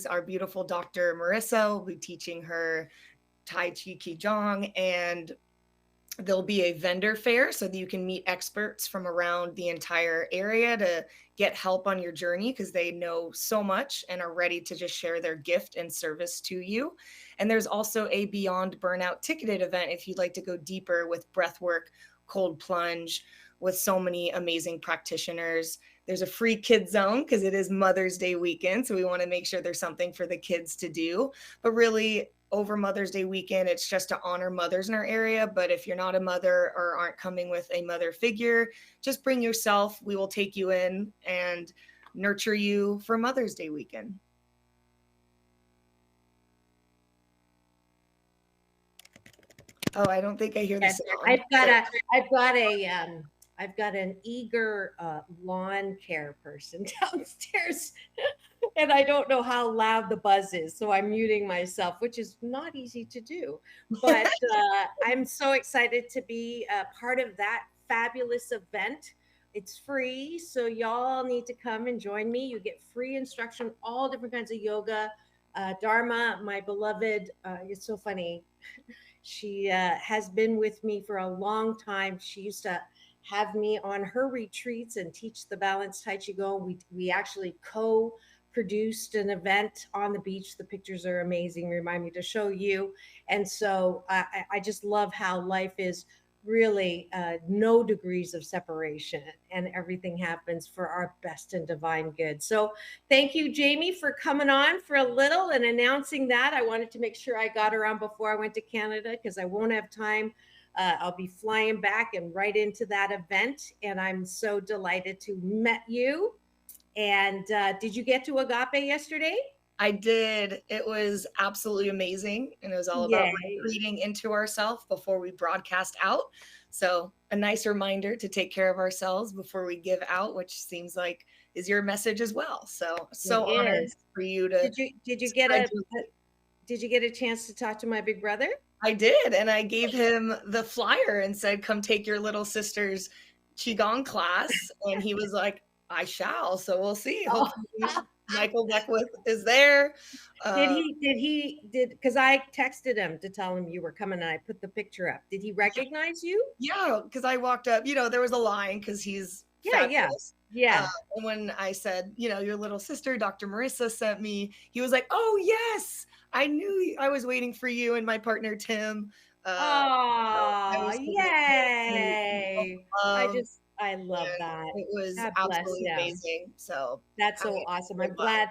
our beautiful Dr. Marissa will be teaching her Tai Chi Qigong, and there'll be a vendor fair so that you can meet experts from around the entire area to get help on your journey because they know so much and are ready to just share their gift and service to you. And there's also a Beyond Burnout ticketed event if you'd like to go deeper with breath work, cold plunge, with so many amazing practitioners. There's a free kids zone because it is Mother's Day weekend. So we want to make sure there's something for the kids to do. But really, over Mother's Day weekend, it's just to honor mothers in our area. But if you're not a mother or aren't coming with a mother figure, just bring yourself. We will take you in and nurture you for Mother's Day weekend. Oh, I don't think I hear the sound. I've got an eager lawn care person downstairs, and I don't know how loud the buzz is, so I'm muting myself, which is not easy to do. But I'm so excited to be part of that fabulous event. It's free, so y'all need to come and join me. You get free instruction, all different kinds of yoga. Dharma, my beloved, it's so funny. She has been with me for a long time. She used to have me on her retreats and teach the balanced Tai Chi Go. We actually co-produced an event on the beach. The pictures are amazing. Remind me to show you. And so I just love how life is really no degrees of separation, and everything happens for our best and divine good. So thank you, Jamie, for coming on for a little and announcing that. I wanted to make sure I got around before I went to Canada because I won't have time. I'll be flying back and right into that event, and I'm so delighted to met you. And did you get to Agape yesterday? I did. It was absolutely amazing. And it was all about retreating into ourselves before we broadcast out. So, a nice reminder to take care of ourselves before we give out, which seems like is your message as well. So honored for you to. Did you get a chance to talk to my big brother? I did. And I gave him the flyer and said, come take your little sister's Qigong class. And he was like, I shall. So we'll see. Hopefully Michael Beckwith is there. Because I texted him to tell him you were coming and I put the picture up. Did he recognize you? Yeah, because I walked up, there was a line because he's fabulous. Yeah. And when I said, your little sister, Dr. Marissa, sent me, he was like, oh, yes, I knew I was waiting for you and my partner, Tim. Oh, yay. I love that. It was absolutely amazing. So that's so awesome. I'm glad.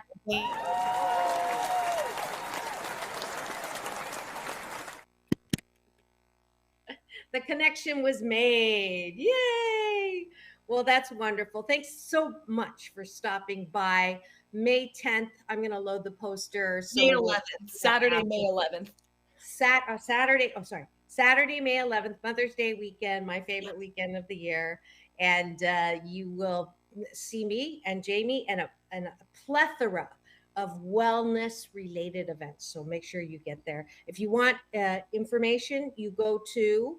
The connection was made. Yay. Well, that's wonderful. Thanks so much for stopping by. May 10th, I'm going to load the poster. May 11th, Saturday, May 11th. Saturday, May 11th, Mother's Day weekend, my favorite weekend of the year. And you will see me and Jamie and a plethora of wellness related events. So make sure you get there. If you want information, you go to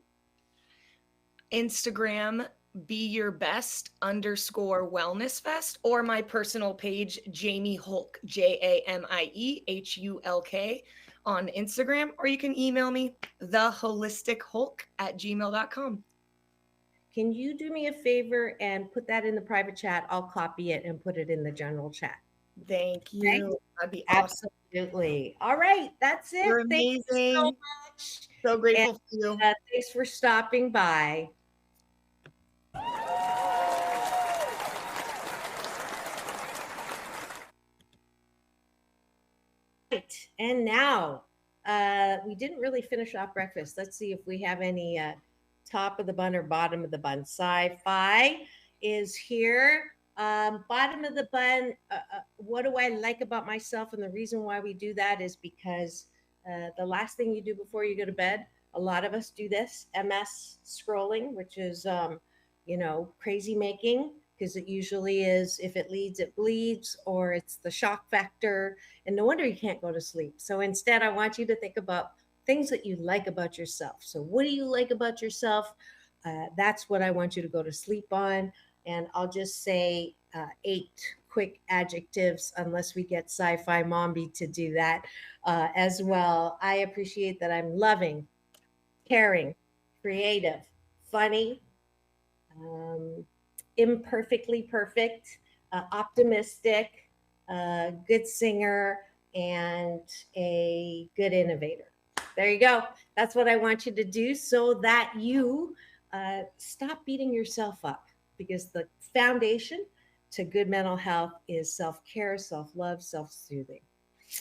Instagram, @BeYourBest_Wellness Fest, or my personal page, Jamie Hulk, JAMIEHULK on Instagram, or you can email me, theholistichulk@gmail.com. Can you do me a favor and put that in the private chat? I'll copy it and put it in the general chat. Thank you. Okay? That'd be awesome. Absolutely. All right. That's it. You're amazing. Thank you so much. So grateful for you. Thanks for stopping by. Right. And now we didn't really finish off breakfast. Let's see if we have any top of the bun or bottom of the bun. Sci-fi is here. Bottom of the bun, what do I like about myself? And the reason why we do that is because the last thing you do before you go to bed, a lot of us do this, MS scrolling, which is, crazy making, because it usually is, if it leads, it bleeds, or it's the shock factor. And no wonder you can't go to sleep. So instead, I want you to think about things that you like about yourself. So what do you like about yourself? That's what I want you to go to sleep on. And I'll just say 8 quick adjectives unless we get Sci-Fi Mombi to do that as well. I appreciate that I'm loving, caring, creative, funny, um, imperfectly perfect, optimistic, good singer, and a good innovator. There you go. That's what I want you to do so that you stop beating yourself up, because the foundation to good mental health is self care, self love, self soothing.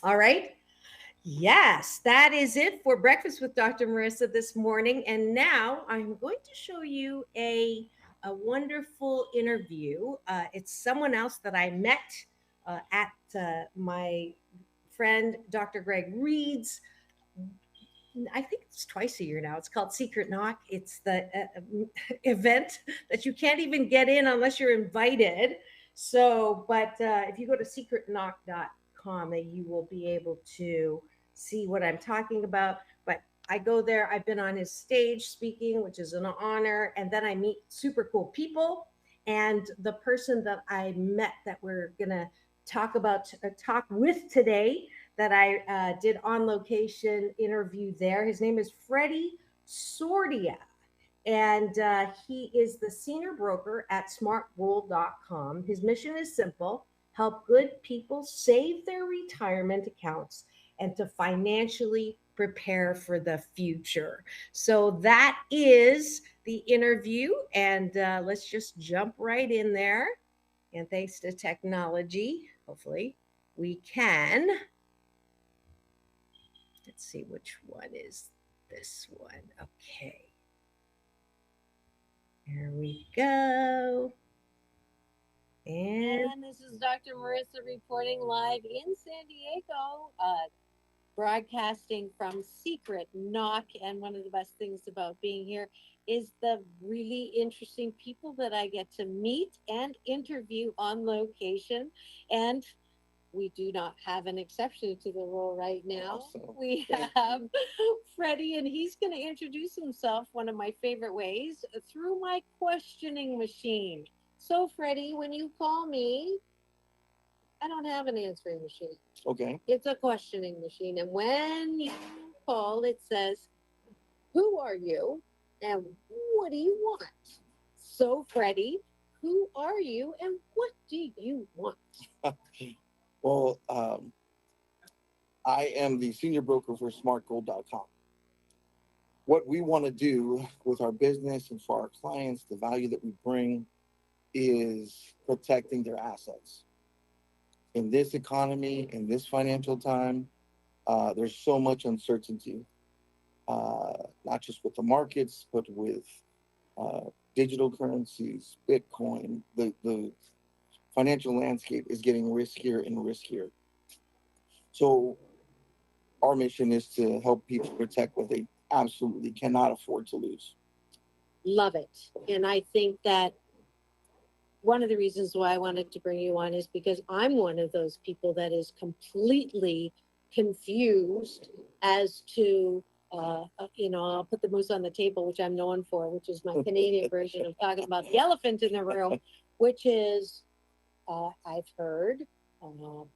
All right. Yes, that is it for Breakfast with Dr. Marissa this morning. And now I'm going to show you a wonderful interview. It's someone else that I met at my friend Dr. Greg Reed's. I think it's twice a year now. It's called Secret Knock. It's the event that you can't even get in unless you're invited. So, but if you go to secretknock.com, you will be able to see what I'm talking about. But I go there, I've been on his stage speaking, which is an honor. And then I meet super cool people. And the person that I met that we're going to talk with today, that I did on location interview there. His name is Freddie Sordia, and he is the senior broker at smartgold.com. His mission is simple: help good people save their retirement accounts and to financially prepare for the future. So that is the interview, and let's just jump right in there. And thanks to technology, hopefully, we can. Let's see, which one is this one. Okay. Here we go. And this is Dr. Marissa reporting live in San Diego, broadcasting from Secret Knock. And one of the best things about being here is the really interesting people that I get to meet and interview on location. And we do not have an exception to the rule right now. Awesome. We have Freddie, and he's going to introduce himself one of my favorite ways, through my questioning machine. So, Freddie, when you call me, I don't have an answering machine. Okay. It's a questioning machine. And when you call, it says, "Who are you? And what do you want?" So, Freddie, who are you and what do you want? Well, I am the senior broker for smartgold.com. What we want to do with our business and for our clients, the value that we bring is protecting their assets. In this economy, in this financial time, there's so much uncertainty, not just with the markets, but with digital currencies, Bitcoin. The financial landscape is getting riskier and riskier. So our mission is to help people protect what they absolutely cannot afford to lose. Love it. And I think that one of the reasons why I wanted to bring you on is because I'm one of those people that is completely confused as to, I'll put the moose on the table, which I'm known for, which is my Canadian version of talking about the elephant in the room, which is, I've heard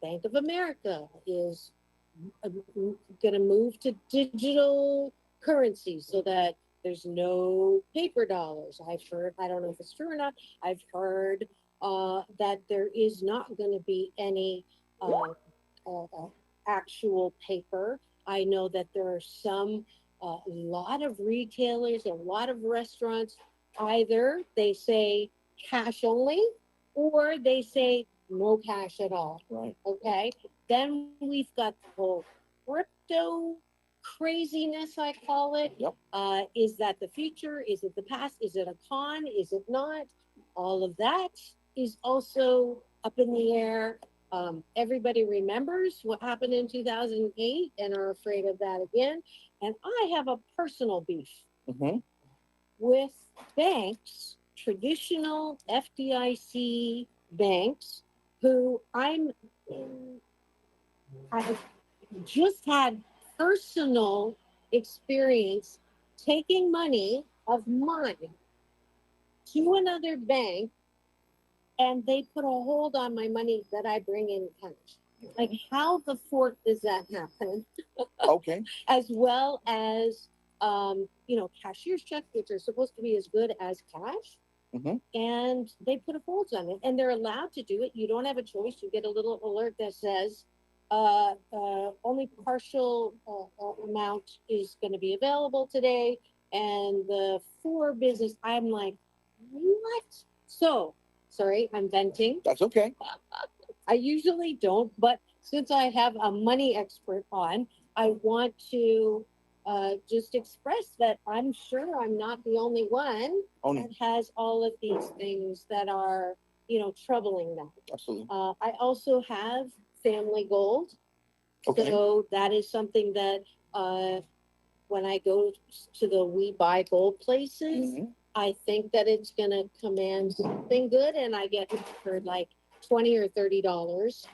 Bank of America is going to move to digital currency so that there's no paper dollars. I've heard, I don't know if it's true or not, I've heard that there is not going to be any actual paper. I know that there are a lot of retailers, a lot of restaurants, either they say cash only or they say no cash at all. Right. Okay. Then we've got the whole crypto craziness, I call it. Yep. Is that the future? Is it the past? Is it a con? Is it not? All of that is also up in the air. Everybody remembers what happened in 2008 and are afraid of that again. And I have a personal beef with banks, traditional FDIC banks, who I've just had personal experience taking money of mine to another bank and they put a hold on my money that I bring in cash. Like, how the fork does that happen? Okay. As well as, cashier's checks, which are supposed to be as good as cash. Hmm. And they put a hold on it, and they're allowed to do it. You don't have a choice. You get a little alert that says, only partial amount is going to be available today, and the for business. I'm like, what? So, sorry, I'm venting. That's okay. I usually don't, but since I have a money expert on, I want to just express that I'm sure I'm not the only one Own that it. has all of these things that are, troubling them. Absolutely. I also have family gold. Okay. So that is something that when I go to the We Buy Gold places, Mhm. I think that it's gonna command something good, and I get for like $20 or $30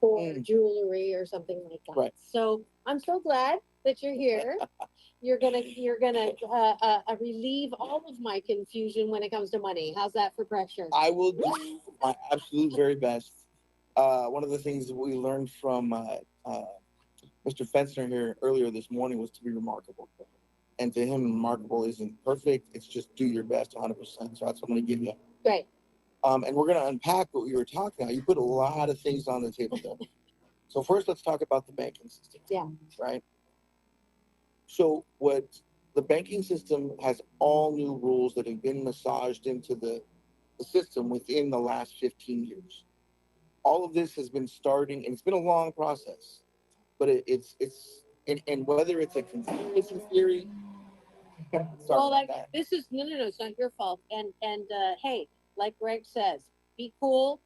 for Mm. jewelry or something like that. Right. So I'm so glad that you're here. You're gonna relieve all of my confusion when it comes to money. How's that for pressure? I will do my absolute very best. One of the things that we learned from Mr. Fensner here earlier this morning was to be remarkable. And to him, remarkable isn't perfect. It's just do your best 100%. So that's what I'm going to give you. Great. And we're going to unpack what you were talking about. You put a lot of things on the table there. So first, let's talk about the banking system. Yeah. Right. So what the banking system has all new rules that have been massaged into the system within the last 15 years. All of this has been starting, and it's been a long process, but and whether it's a conspiracy theory, Well, like that. this is no, it's not your fault. And hey, like Greg says, be cool.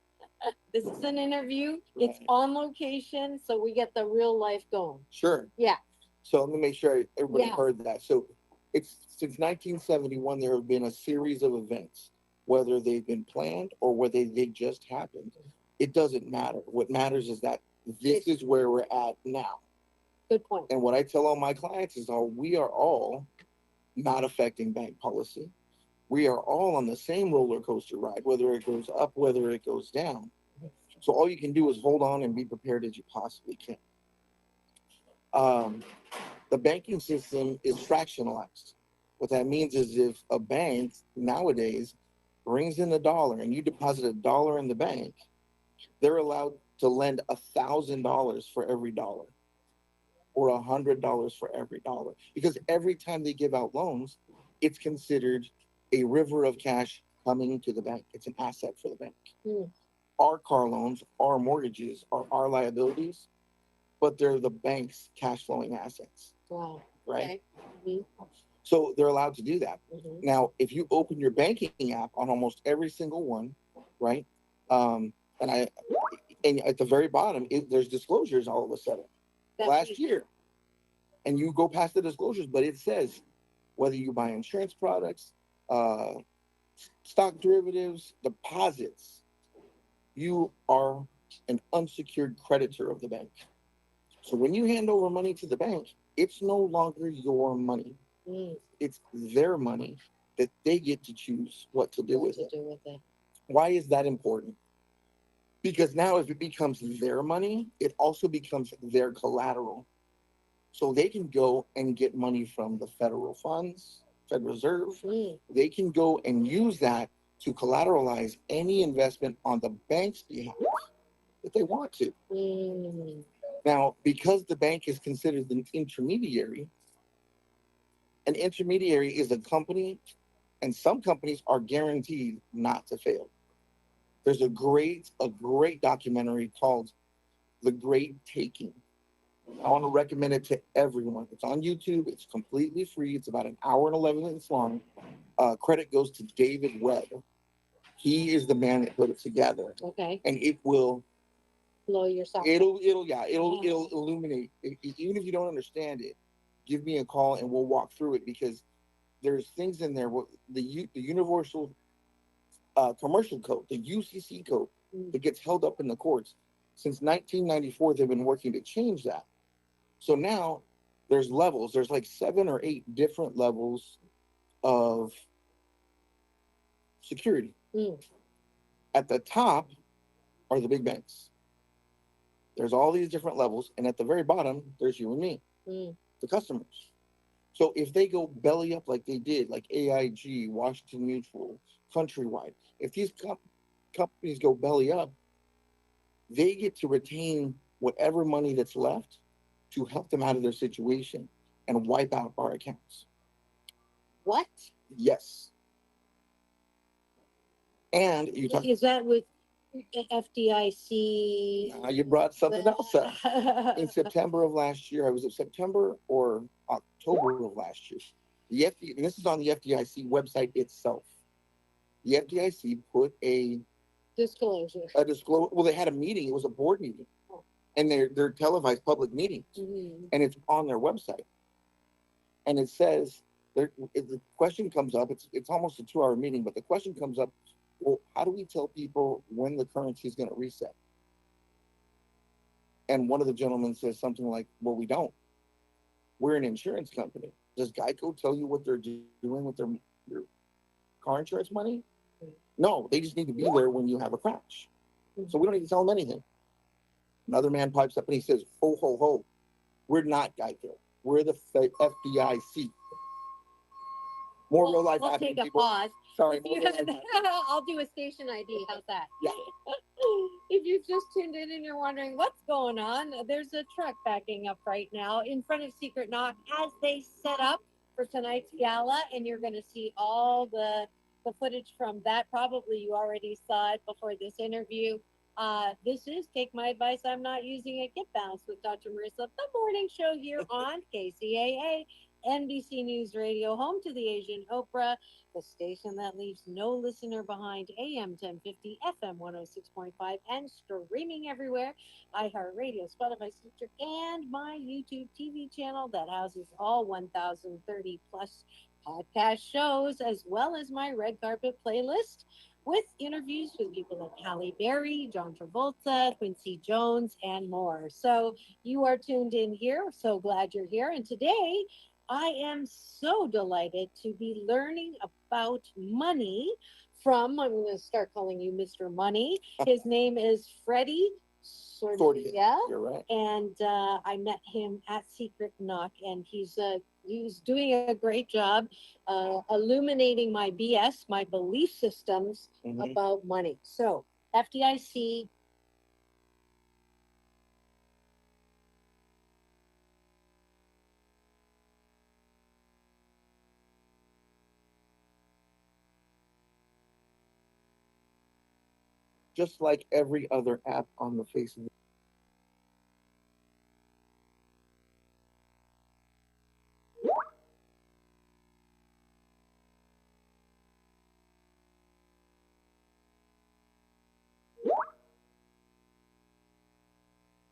This is an interview. It's Right. on location, so we get the real life going. Sure. Yeah. So let me make sure everybody Yeah. heard that. So it's since 1971 there have been a series of events, whether they've been planned or whether they just happened. It doesn't matter. What matters is that this is where we're at now. Good point. And what I tell all my clients is, we are all not affecting bank policy. We are all on the same roller coaster ride, whether it goes up, whether it goes down. So all you can do is hold on and be prepared as you possibly can. Um, the banking system is fractionalized. What that means is if a bank nowadays brings in $1 and you deposit $1 in the bank, they're allowed to lend $1,000 for every dollar, or $100 for every dollar, because every time they give out loans, it's considered a river of cash coming to the bank. It's an asset for the bank. Mm. Our car loans, our mortgages are our liabilities, but they're the bank's cash flowing assets. Wow. Right. Okay. Mm-hmm. So they're allowed to do that. Mm-hmm. Now, if you open your banking app on almost every single one, right? Um, and at the very bottom, there's disclosures all of a sudden. Last year, and you go past the disclosures, but it says whether you buy insurance products, uh, stock derivatives, deposits, you are an unsecured creditor of the bank. So when you hand over money to the bank, it's no longer your money. Mm. It's their money that they get to choose what to do with it. Do with it. Why is that important? Because now if it becomes their money, it also becomes their collateral. So they can go and get money from the federal funds, Federal Reserve. Mm. They can go and use that to collateralize any investment on the bank's behalf that they want to. Mm. Now, because the bank is considered an intermediary is a company, and some companies are guaranteed not to fail. There's a great documentary called The Great Taking. I want to recommend it to everyone. It's on YouTube. It's completely free. It's about an hour and 11 minutes long. Credit goes to David Webb. He is the man that put it together. Okay. And it will blow yourself. It'll illuminate. Even if you don't understand it, give me a call and we'll walk through it, because there's things in there. The universal commercial code, the UCC code, that gets held up in the courts since 1994. They've been working to change that. So now there's levels. There's like 7 or 8 different levels of security. Mm. At the top are the big banks. There's all these different levels, and at the very bottom, there's you and me, Mm. the customers. So if they go belly up like they did, like AIG, Washington Mutual, Countrywide, if these companies go belly up, they get to retain whatever money that's left to help them out of their situation and wipe out our accounts. What Yes. And you talk, is that with FDIC? now you brought something else up. In September of last year, I was it September or October of last year. The FD, and this is on the FDIC website itself. The FDIC put Disclosure. a disclose. Well, they had a meeting. It was a board meeting, and they're televised public meetings, and it's on their website. And it says the question comes up. It's almost a 2-hour meeting, but the question comes up. Well, how do we tell people when the currency is going to reset? And one of the gentlemen says something like, "Well, we don't. We're an insurance company. Does Geico tell you what they're doing with their car insurance money? No, they just need to be there when you have a crash. So we don't need to tell them anything." Another man pipes up and he says, "Ho, ho, ho. We're not Geico. We're the FDIC. More real life We'll happening, take a people. pause. Sorry, If more you real life happening." I'll do a station ID. How's that? Yeah. If you've just tuned in and you're wondering what's going on, there's a truck backing up right now in front of Secret Knock as they set up for tonight's gala, and you're going to see all the footage from that. Probably you already saw it before this interview. This is Take My Advice, I'm Not Using It. Get Bounced with Dr. Marissa, the morning show here on KCAA, NBC News Radio, home to the Asian Oprah, the station that leaves no listener behind, AM 1050, FM 106.5, and streaming everywhere. iHeartRadio, Spotify, Stitcher, and my YouTube TV channel that houses all 1,030 plus podcast shows, as well as my red carpet playlist with interviews with people like Halle Berry, John Travolta, Quincy Jones, and more. So you are tuned in here. So glad you're here. And today, I am so delighted to be learning about money from, I'm going to start calling you Mr. Money. His name is Freddie Sordia. You're right. And I met him at Secret Knock, and he's doing a great job illuminating my BS, my belief systems about money. So, FDIC. Just like every other app on the face of the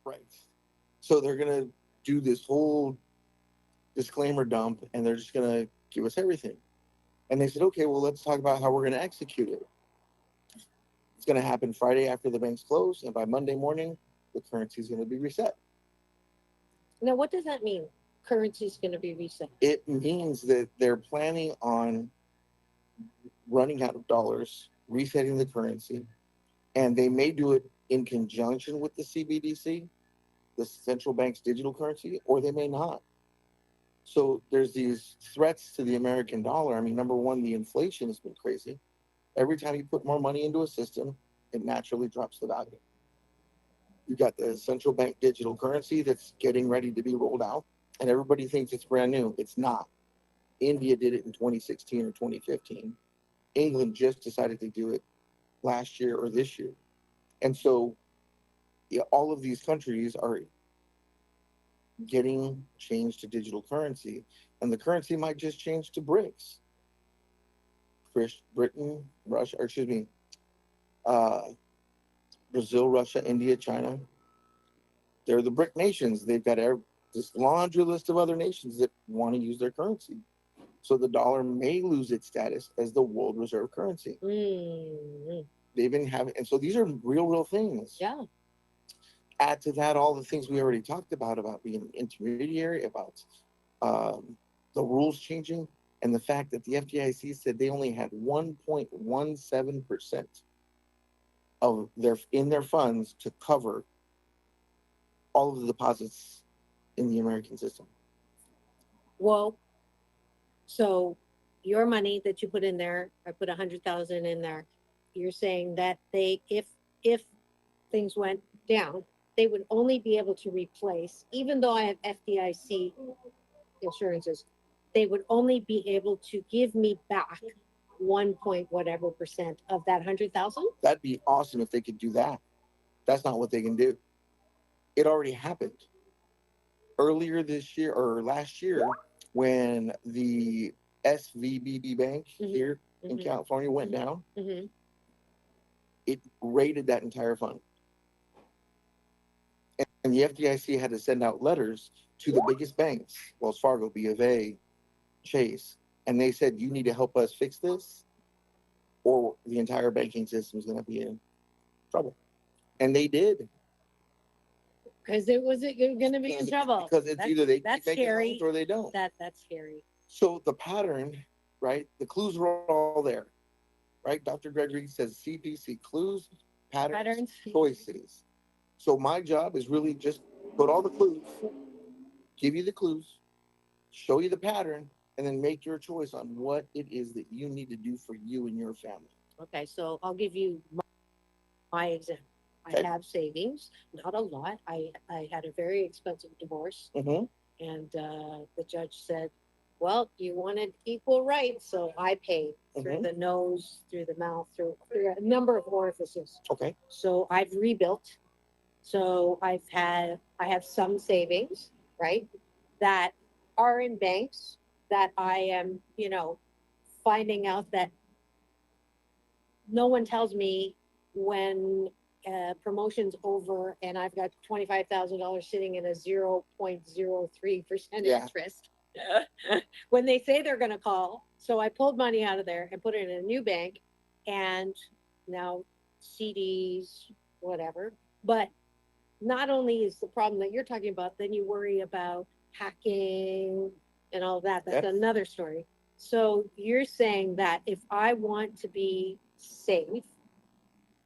right. So they're gonna do this whole disclaimer dump, and they're just gonna give us everything. And they said, "Okay, well, let's talk about how we're gonna execute it. It's gonna happen Friday after the banks close, and by Monday morning, the currency is gonna be reset." Now, what does that mean? Currency is going to be reset. It means that they're planning on running out of dollars, resetting the currency, and they may do it in conjunction with the CBDC, the central bank's digital currency, or they may not. So there's these threats to the American dollar. I mean, number one, the inflation has been crazy. Every time you put more money into a system, it naturally drops the value. You got the central bank digital currency that's getting ready to be rolled out, and everybody thinks it's brand new. It's not. India did it in 2016 or 2015. England just decided to do it last year or this year. And so yeah, all of these countries are getting changed to digital currency, and the currency might just change to BRICS. Britain, Russia, or excuse me, uh, Brazil, Russia, India, China. They're the BRIC nations. They've got this laundry list of other nations that want to use their currency. So the dollar may lose its status as the world reserve currency. Mm-hmm. They've been having, and so these are real things. Yeah. Add to that all the things we already talked about being an intermediary, about the rules changing, and the fact that the FDIC said they only had 1.17% of their funds to cover all of the deposits in the American system. Well, so your money that you put in there, I put 100,000 in there. You're saying that if things went down, they would only be able to replace, even though I have FDIC insurances, they would only be able to give me back 1 point whatever percent of that 100,000. That'd be awesome if they could do that. That's not what they can do. It already happened earlier this year or last year when the SVBB Bank here in California went down. It raided that entire fund. And the FDIC had to send out letters to the biggest banks, Wells Fargo, B of A, Chase, and they said, you need to help us fix this or the entire banking system is going to be in trouble. And they did. Because it was going to be in trouble. Because it's either they keep making scary. loans or they don't. That's scary. So the pattern, right? The clues are all there, right? Dr. Gregory says CPC, clues, patterns, choices. So my job is really just put all the clues, give you the clues, show you the pattern, and then make your choice on what it is that you need to do for you and your family. Okay, so I'll give you my example. Okay. I have savings, not a lot. I had a very expensive divorce, Mm-hmm. and the judge said, well, you wanted equal rights, so I paid through the nose, through the mouth, through a number of orifices. Okay. So I've rebuilt. So I have some savings, right, that are in banks that I am, finding out that no one tells me when promotion's over and I've got $25,000 sitting in a 0.03% Yeah. interest. When they say they're going to call. So I pulled money out of there and put it in a new bank, and now CDs, whatever. But not only is the problem that you're talking about, then you worry about hacking and all that. That's Yes. another story. So you're saying that if I want to be safe,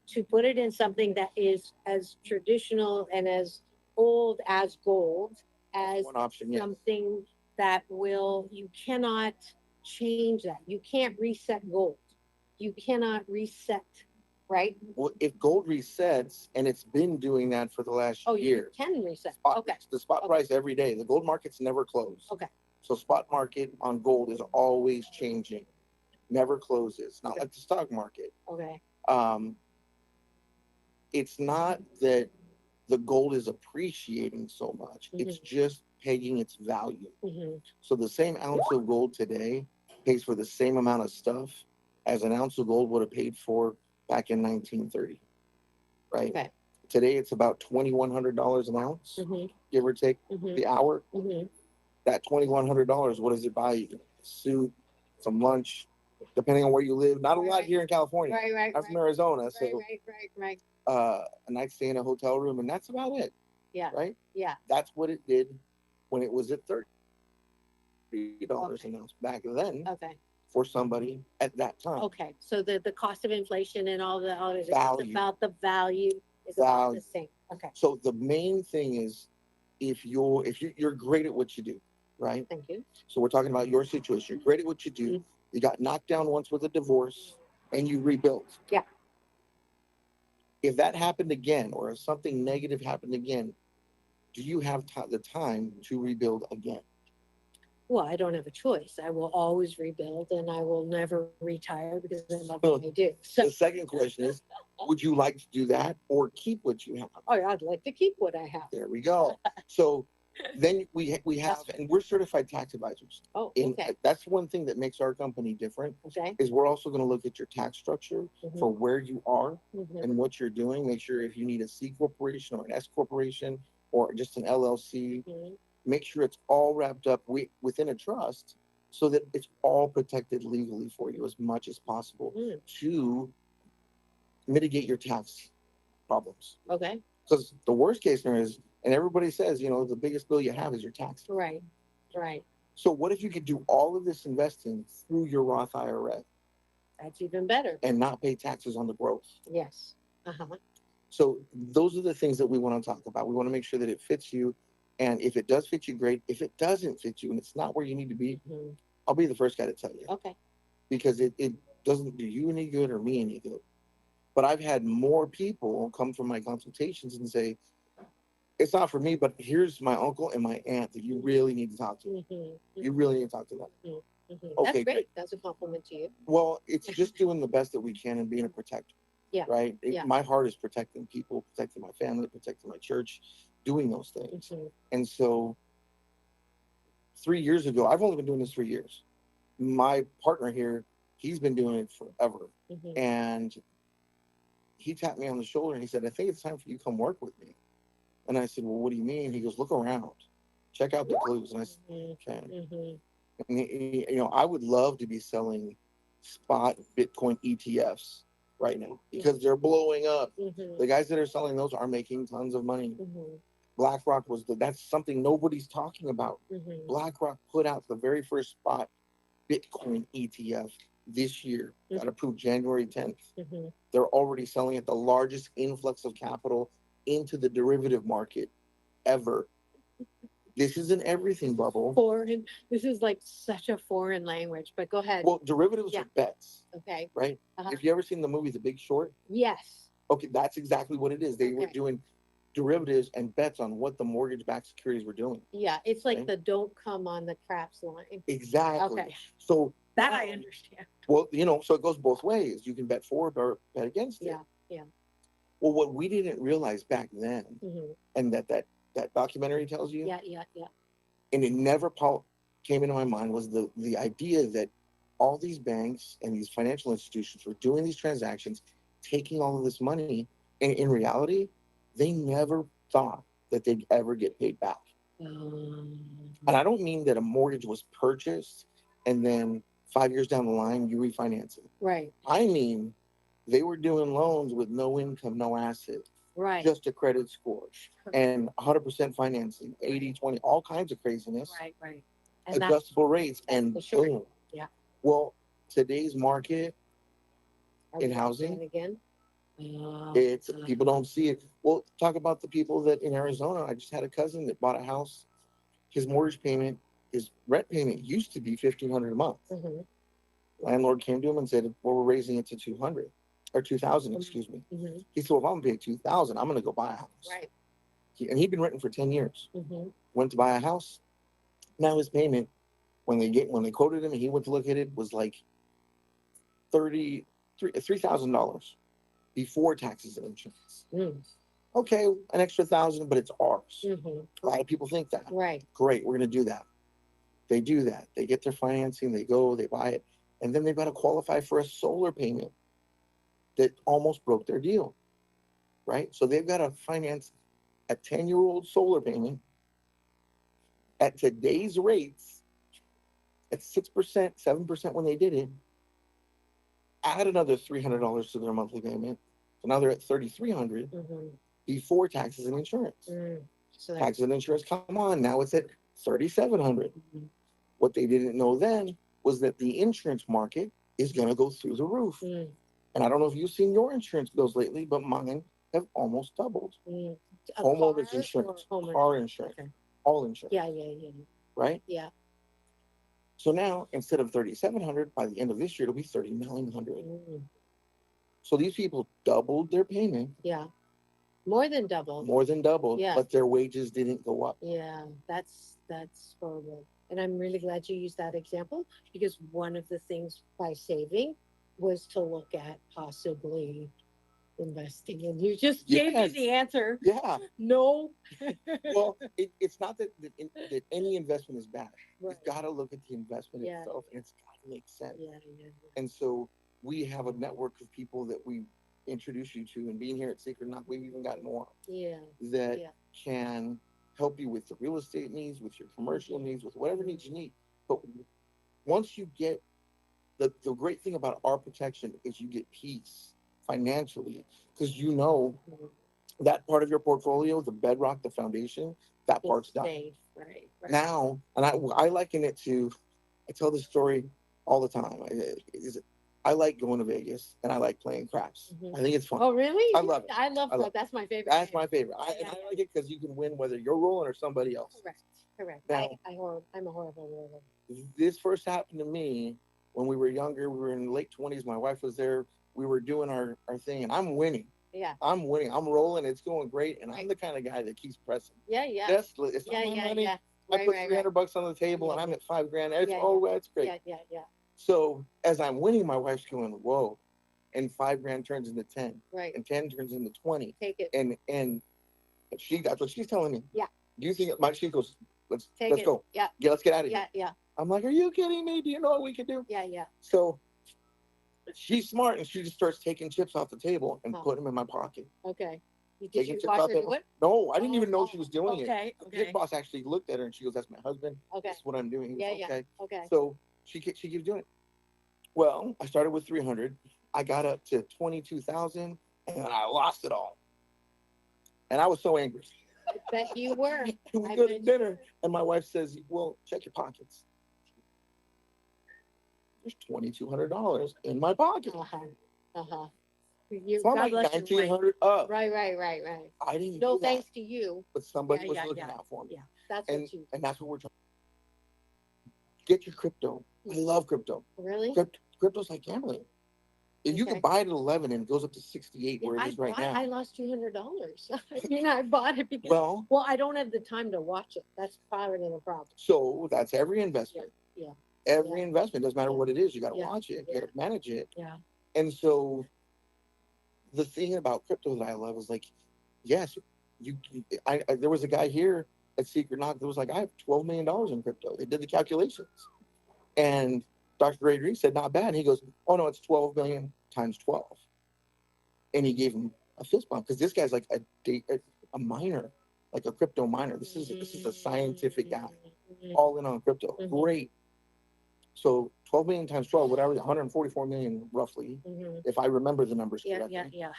to put it in something that is as traditional and as old as gold, as One option, yes. something that you cannot change that. You can't reset gold. You cannot reset, right? Well, if gold resets, and it's been doing that for the last Oh, year. you can reset. Okay. The spot price every day. The gold market's never closed. Okay. So spot market on gold is always changing, never closes. Not like the stock market. Okay. It's not that the gold is appreciating so much. It's just pegging its value. So the same ounce of gold today pays for the same amount of stuff as an ounce of gold would have paid for back in 1930, right? Okay. Today it's about $2,100 an ounce, give or take the hour. That $2,100, what does it buy you? A suit, some lunch, depending on where you live. Not a lot here in California. Right. I'm from Arizona, so Right. a night stay in a hotel room, and that's about it. Yeah. Right? Yeah. That's what it did when it was at $30 an ounce back then Okay. for somebody at that time. Okay. So the cost of inflation and all the others, Value. it's about the value. It's about the same. Okay. So the main thing is if you're great at what you do, right? Thank you. So we're talking about your situation. You're great at what you do. You got knocked down once with a divorce and you rebuilt. Yeah. If that happened again, or if something negative happened again, do you have the time to rebuild again? Well, I don't have a choice. I will always rebuild, and I will never retire because I love what I do. So, the second question is, would you like to do that or keep what you have? oh, I'd like to keep what I have. There we go. So then we have, and we're certified tax advisors. Oh, okay. That's one thing that makes our company different. Okay. Is we're also going to look at your tax structure for where you are and what you're doing. Make sure if you need a C corporation or an S corporation or just an LLC, make sure it's all wrapped up within a trust so that it's all protected legally for you as much as possible to mitigate your tax problems. Okay. Because the worst case scenario is, and everybody says, the biggest bill you have is your taxes. Right. So what if you could do all of this investing through your Roth IRA That's even better. and not pay taxes on the growth? Yes. Uh-huh. So those are the things that we want to talk about. We want to make sure that it fits you. And if it does fit you, great. If it doesn't fit you and it's not where you need to be, Mhm. I'll be the first guy to tell you, Okay. because it doesn't do you any good or me any good. But I've had more people come from my consultations and say, it's not for me, but here's my uncle and my aunt that you really need to talk to. Mhm. You really need to talk to them. Mhm. Mhm. That's Okay, great. great. That's a compliment to you. Well, it's just doing the best that we can and being a protector, Yeah. right? Yeah. My heart is protecting people, protecting my family, protecting my church, doing those things. Mhm. And so 3 years ago, I've only been doing this 3 years. My partner here, he's been doing it forever. Mhm. And he tapped me on the shoulder and he said, I think it's time for you to come work with me. And I said, well, what do you mean? He goes, look around, check out the clues. And I said, Mhm. okay. Mhm. And I would love to be selling spot Bitcoin ETFs right now because they're blowing up. Mhm. The guys that are selling those are making tons of money. Mhm. BlackRock that's something nobody's talking about. Mhm. BlackRock put out the very first spot Bitcoin ETF this year, got approved January 10th. Mhm. They're already selling at the largest influx of capital into the derivative market ever. This is an everything bubble. Foreign. This is like such a foreign language, but go ahead. Well, derivatives Yeah. are bets, Okay. right? Uh-huh. If you ever seen the movie The Big Short, Yes. okay, that's exactly what it is. They were Okay. doing derivatives and bets on what the mortgage-backed securities were doing. Yeah. It's like Right? the don't come on the craps line. Exactly. Okay. So That I understand. well, so it goes both ways. You can bet for it or bet against it. Yeah. Yeah. Well, what we didn't realize back then, Mm-hmm. and that documentary tells you, Yeah. Yeah. Yeah. and it never came into my mind, was the idea that all these banks and these financial institutions were doing these transactions, taking all of this money, and in reality, they never thought that they'd ever get paid back. And I don't mean that a mortgage was purchased and then 5 years down the line you refinance it. Right. I mean, they were doing loans with no income, no asset, Right. just a credit score, and 100% financing, 80/20, all kinds of craziness, Right. Right. And adjustable rates, that's and the short. boom. Yeah. Well, today's market Are in we back housing, in again? it's people don't see it. Well, talk about the people that in Arizona. I just had a cousin that bought a house. His mortgage payment, his rent payment used to be 1,500 a month. Mm-hmm. Landlord came to him and said, well, we're raising it to 200 or 2,000, excuse me. Mm-hmm. He said, well, if I'm gonna pay 2,000, I'm gonna go buy a house. Right. And he'd been renting for 10 years. Mm-hmm. Went to buy a house. Now his payment, when they quoted him and he went to look at it, was like $3,000 before taxes and insurance. Mm. Okay, an extra 1,000, but it's ours. Mm-hmm. A lot of people think that. Right. Great, we're gonna do that. They do that. They get their financing, they go, they buy it, and then they've got to qualify for a solar payment that almost broke their deal, right? So they've got to finance a 10-year-old solar payment at today's rates at 6%, 7% when they did it, add another $300 to their monthly payment. So now they're at 3,300 Mm-hmm. before taxes and insurance. Mm. So Taxes and insurance, come on, now it's at 3,700. mm-hmm. What they didn't know then was that the insurance market is going to go through the roof. Mm. And I don't know if you've seen your insurance bills lately, but mine have almost doubled. Mm. Homeowners insurance, car insurance, Okay. all insurance. Yeah. Yeah. Yeah. Right? Yeah. So now instead of 3,700, by the end of this year, it'll be 3,900. Mm. So these people doubled their payment, Yeah. More than double. more than doubled, Yeah. but their wages didn't go up. Yeah. That's horrible. And I'm really glad you used that example because one of the things by saving was to look at possibly investing. And you just gave me Yes. the answer. Yeah. No. Well, it's not that any investment is bad. Right. You've got to look at the investment Yeah. itself, and it's got to make sense. Yeah. Yeah. And so we have a network of people that we introduce you to, and being here at Sacred Knock, we've even got more Yeah. that Yeah. can help you with the real estate needs, with your commercial needs, with whatever needs you need. But once you get the great thing about our protection is you get peace financially because Mhm. that part of your portfolio, the bedrock, the foundation, that It's part's done. safe. Right. Right. Now, and I liken it to, I tell this story all the time. I like going to Vegas and I like playing craps. Mhm. I think it's fun. Oh, really? I love it. I love I love that. That's my favorite. That's game. my favorite. Yeah, And yeah, I yeah. like it because you can win whether you're rolling or somebody else. Correct. Correct. Now, I'm a horrible roller. this first happened to me when we were younger. We were in the late 20s. My wife was there. We were doing our thing, and I'm winning. Yeah. I'm winning. I'm rolling. It's going great. And I'm the kind of guy that keeps pressing. Yeah. Yeah. It's Yeah. not my Yeah. money. Yeah. I Right. put Right. Right. $300 on the table and Yeah. I'm Yeah. at $5,000. It's, Yeah. oh, that's great. Yeah. Yeah. Yeah. So as I'm winning, my wife's going, whoa. And $5,000 turns into 10. Right. And 10 turns into 20. Take it. And that's what she's telling me. Yeah. Do you think she goes, let's Take it. go. Yeah. Yeah, let's get out of here. Yeah. Yeah. I'm like, are you kidding me? Do you know what we can do? Yeah. Yeah. So she's smart and she just starts taking chips off the table and Oh. putting them in my pocket. Okay. Did Taking you chips watch off her do it? No, I didn't Oh, even know oh, she was doing it. Okay. The Okay. pit boss actually looked at her and she goes, that's my husband. Okay. This is what I'm doing. He Yeah. goes, Yeah. okay. Okay. So she keeps doing it. Well, I started with 300. I got up to 22,000 and then I lost it all. And I was so angry. I bet you were. We I go bet to you dinner and my wife says, well, check your pockets. There's $2,200 in my pocket. Uh-huh. Uh-huh. You, So I'm God like bless you. 1,900 up. Right. I didn't No do that, thanks to you. but somebody Yeah, was yeah, looking yeah. out for me. Yeah. That's And what you that's what we're trying. Get your crypto. I love crypto. really. Crypto's like gambling. If you Okay. could buy it at 11 and it goes up to 68 Yeah, where it is right now. I lost $200. I bought it because Well, I don't have the time to watch it. That's part of the problem. so that's every investment. Yeah. Every Yeah. investment doesn't matter Yeah. what it is. You got to Yeah. watch it. You Yeah. got to manage it. Yeah. And so the thing about crypto that I love is like, yes, there was a guy here at Secret Knock that was like, I have $12 million in crypto. They did the calculations. And Dr. Ray Green said, not bad. And he goes, oh no, it's 12 million times 12. And he gave him a fist bump because this guy's like a miner, like a crypto miner. This is a scientific guy, all in on crypto. Mhm. Great. So 12 million times 12, whatever, 144 million roughly, if I remember the numbers Yeah. correctly. Yeah. Yeah.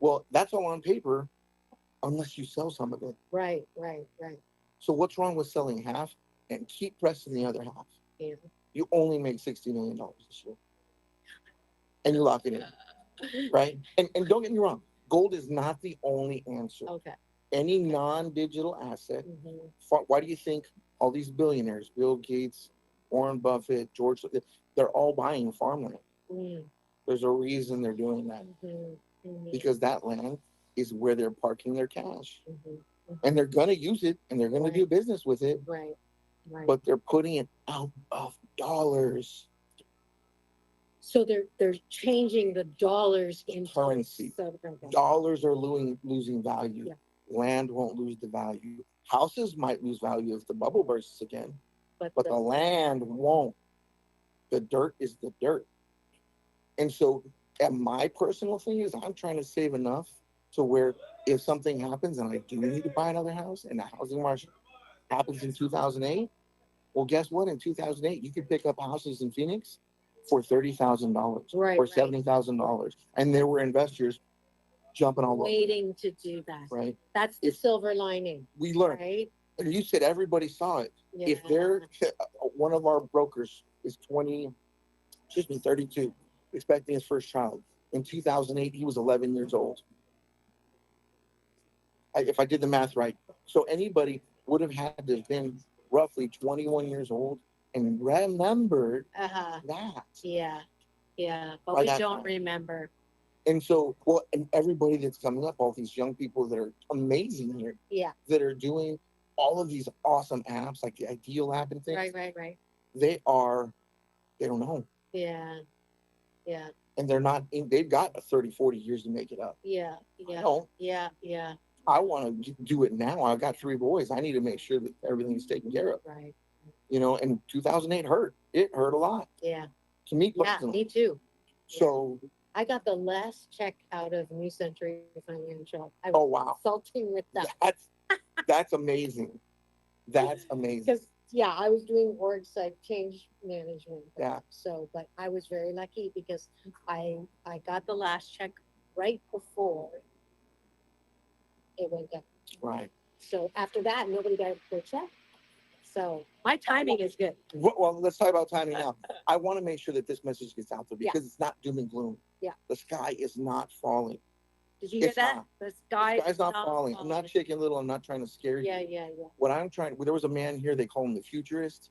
Well, that's all on paper, unless you sell some of it. Right. So what's wrong with selling half and keep pressing the other half? Yeah. You only make $60 million this year, and you lock it in, right? And don't get me wrong, gold is not the only answer. Okay. Any non-digital asset. Mhm. Why do you think all these billionaires, Bill Gates, Warren Buffett, George, they're all buying farmland? Mm. There's a reason they're doing that, because that land is where they're parking their cash, and they're gonna use it and they're gonna Right. do business with it, Right. but they're putting it out of dollars. So they're changing the dollars into Currency. okay. Dollars are losing value. Yeah. Land won't lose the value. Houses might lose value if the bubble bursts again, But but the land won't. The dirt is the dirt. And so, and my personal thing is, I'm trying to save enough to where if something happens and I do need to buy another house and the housing market happens in 2008, well, guess what? In 2008, you could pick up houses in Phoenix for $30,000 Right, or right. $70,000, and there were investors jumping all over, waiting to do that. right? That's the silver lining, We learned, right? and you said everybody saw it. Yeah. If they're one of our brokers is 32, expecting his first child. In 2008, he was 11 years old. If I did the math right. So anybody would have had to have been roughly 21 years old and remembered that. Yeah. But By we that don't time. remember. And so, well, and everybody that's coming up, all these young people that are amazing here, Yeah. that are doing all of these awesome apps like the Ideal app and things, Right. they don't know. Yeah. And they're not, they've got 30, 40 years to make it up. Yeah. I don't. Yeah. I want to do it now. I've got 3 boys. I need to make sure that everything's taken care of. Right. And 2008 hurt. It hurt a lot Yeah. to me Yeah. personally. Me too. So, I got the last check out of New Century Financial. I was oh wow, consulting with them. that's amazing. That's amazing. Because I was doing org site change management. Yeah. So, but I was very lucky because I got the last check right before it went down. Right. So after that, nobody got their check. So my timing is good. Well, let's talk about timing now. I want to make sure that this message gets out there Yeah. because it's not doom and gloom. Yeah. The sky is not falling. Did you hear It's that? not. The The sky sky's is not falling. I'm not shaking little. I'm not trying to scare you. Yeah, yeah, yeah. What I'm trying, there was a man here, they call him the futurist.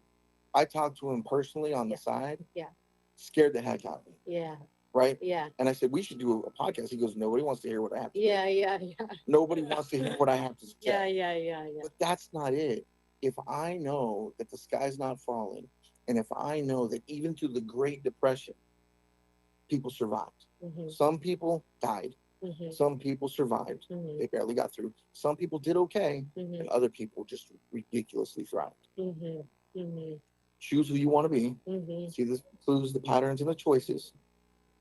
I talked to him personally on Yeah. the side. Yeah. Scared the heck out of me. Yeah. Right? Yeah. And I said, we should do a podcast. He goes, nobody wants to hear what I have to Yeah, say. yeah, yeah. Nobody wants to hear what I have to say. Yeah, yeah, yeah, yeah. But that's not it. If I know that the sky's not falling, and if I know that even through the Great Depression, people survived. Mm-hmm. Some people died. Mm-hmm. Some people survived. Mm-hmm. They barely got through. Some people did okay, Mm-hmm. and other people just ridiculously thrived. Mm-hmm. Mm-hmm. Choose who you want to be. Mm-hmm. See the clues, the patterns, and the choices,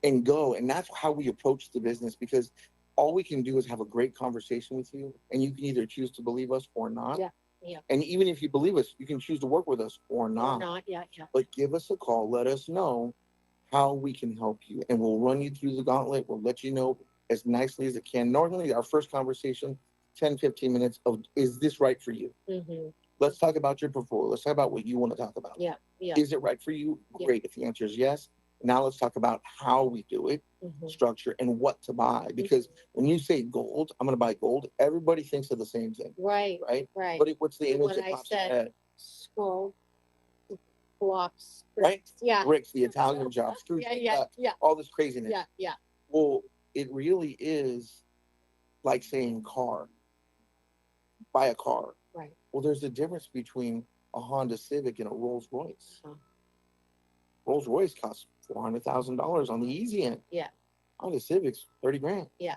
and go. And that's how we approach the business, because all we can do is have a great conversation with you, and you can either choose to believe us or not. Yeah. Yeah. And even if you believe us, you can choose to work with us or Or not. not. Yeah, yeah. But give us a call. Let us know how we can help you, and we'll run you through the gauntlet. We'll let you know as nicely as it can. Normally, our first conversation, 10, 15 minutes of, is this right for you? Mm-hmm. Let's talk about your portfolio. Let's talk about what you want to talk about. Yeah, yeah. Is it right for you? Yeah. Great. If the answer is yes, now let's talk about how we do it, Mm-hmm. structure, and what to buy. Because when you say gold, I'm going to buy gold, everybody thinks of the same thing, Right, right? right. But what's the image When that I pops in your said head? scroll blocks, Right? yeah, Bricks, the Italian job, screws, yeah, yeah, yeah, all this craziness. yeah, yeah. Well, it really is like saying car. Buy a car. Right. Well, there's a difference between a Honda Civic and a Rolls Royce. Uh-huh. Rolls Royce costs $400,000 on the easy end. Yeah. Honda Civic's 30 grand. Yeah.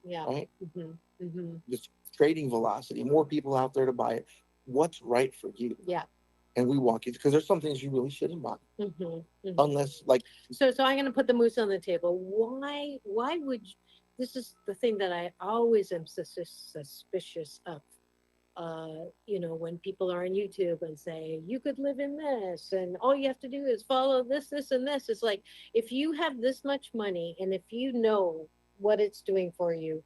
Yeah. Right? Mm-hmm. Mm-hmm. Just trading velocity, more people out there to buy it. What's right for you? Yeah. And we walk you, because there's some things you really shouldn't buy Mm-hmm. Mm-hmm. unless, like, So I'm going to put the moose on the table. Why would you, this is the thing that I always am suspicious of. When people are on YouTube and say, you could live in this, and all you have to do is follow this, this, and this. It's like, if you have this much money and if you know what it's doing for you,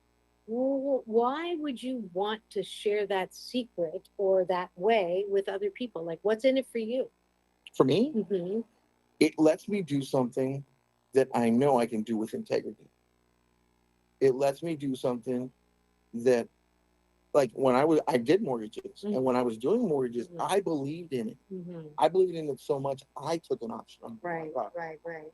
why would you want to share that secret or that way with other people? Like, what's in it for you? for me, Mm-hmm. it lets me do something that I know I can do with integrity. It lets me do something that, like, when I did mortgages, Mhm. and when I was doing mortgages, Mhm. I believed in it. Mm-hmm. I believed in it so much, I took an option on my Right, property. right.